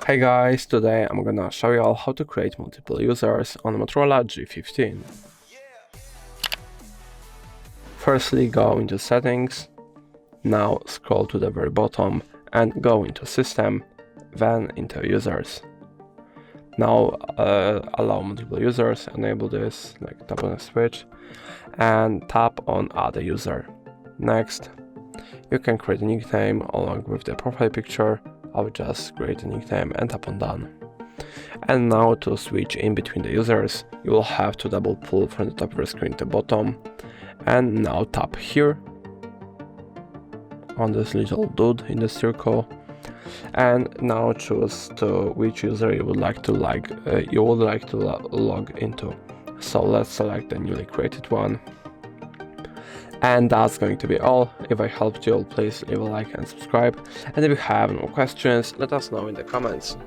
Hey guys, today I'm gonna show you all how to create multiple users on Motorola G15. Firstly, go into settings, now scroll to the very bottom and go into system, then into users. Now allow multiple users, enable this, like tap on a switch and tap on add a user. Next, you can create a nickname along with the profile picture. I will just create a nickname and tap on done. And now to switch in between the users, you will have to double pull from the top of the screen to bottom, and now tap here on this little dude in the circle, and now choose to which user you would like to log into. So let's select the newly created one. And that's going to be all. If I helped you, please leave a like and subscribe. And if you have more questions, let us know in the comments.